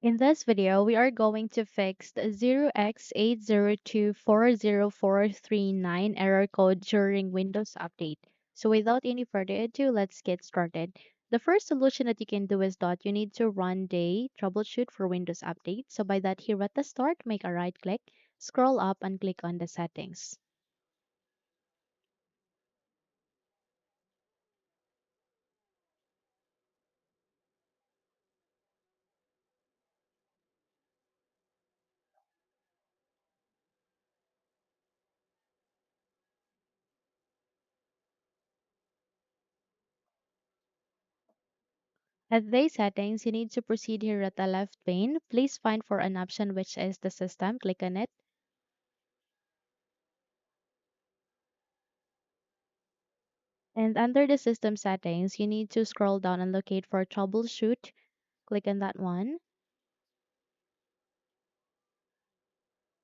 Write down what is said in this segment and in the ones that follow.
In this video, we are going to fix the 0x80240439 error code during Windows Update. So without any further ado, let's get started. The first solution that you can do is that you need to run the troubleshoot for Windows Update. So by that, here at the start, make a right click, scroll up and click on the settings. At the settings, you need to proceed here at the left pane. Please find for an option which is the system. Click on it. And under the system settings, you need to scroll down and locate for troubleshoot. Click on that one.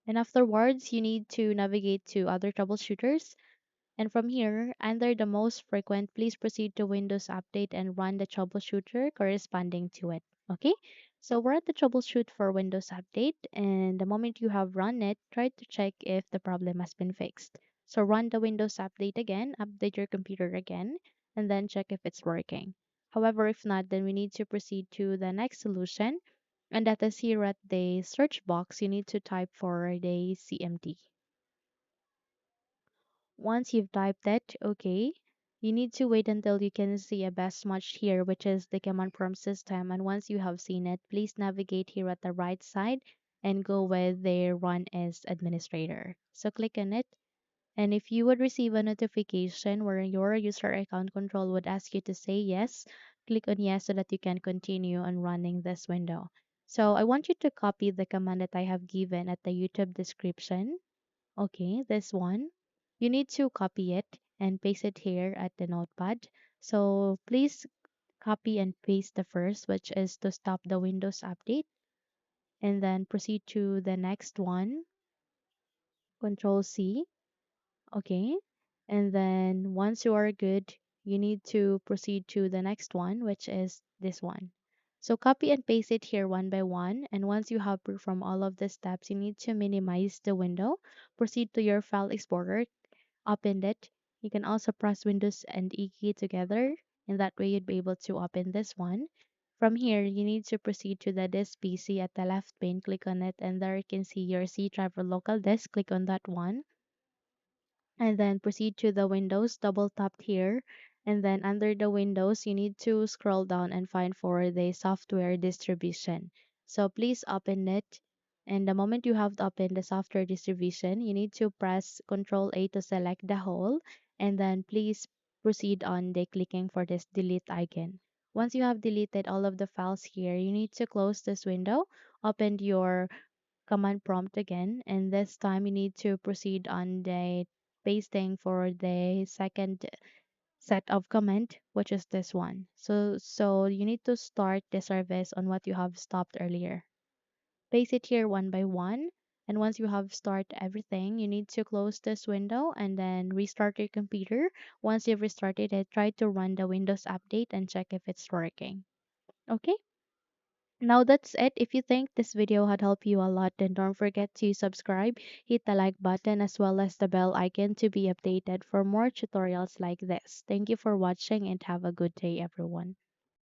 And afterwards, you need to navigate to other troubleshooters. And from here, under the most frequent, please proceed to Windows Update and run the troubleshooter corresponding to it. Okay, so we're at the troubleshoot for Windows Update, and the moment you have run it, try to check if the problem has been fixed. So run the Windows Update again, update your computer again, and then check if it's working. However, if not, then we need to proceed to the next solution, and that is here at the search box, you need to type for the CMD. Once you've typed that, okay, you need to wait until you can see a best match here, which is the command prompt system. And once you have seen it, please navigate here at the right side and go with the run as administrator. So click on it. And if you would receive a notification where your user account control would ask you to say yes, click on yes so that you can continue on running this window. So I want you to copy the command that I have given at the YouTube description. Okay, this one. You need to copy it and paste it here at the notepad. So please copy and paste the first, which is to stop the Windows update, and then proceed to the next one, Control C. Okay. And then once you are good, you need to proceed to the next one, which is this one. So copy and paste it here one by one. And once you have performed all of the steps, you need to minimize the window. Proceed to your file explorer, open it. You can also press Windows and E key together. In that way, you'd be able to open this one. From here, you need to proceed to the disk PC at the left pane. Click on it, and there you can see your C drive or local disk. Click on that one, and then proceed to the Windows. Double tap here, and then under the Windows, you need to scroll down and find for the software distribution. So please open it. And the moment you have opened the software distribution, you need to press Control A to select the whole, and then please proceed on the clicking for this delete icon. Once you have deleted all of the files here, you need to close this window, open your command prompt again, and this time you need to proceed on the pasting for the second set of command, which is this one. So you need to start the service on what you have stopped earlier. Paste it here one by one, and once you have started everything, you need to close this window and then restart your computer. Once you've restarted it, try to run the Windows update and check if it's working. Okay, now that's it. If you think this video had helped you a lot, then don't forget to subscribe, hit the like button as well as the bell icon to be updated for more tutorials like this. Thank you for watching and have a good day, everyone.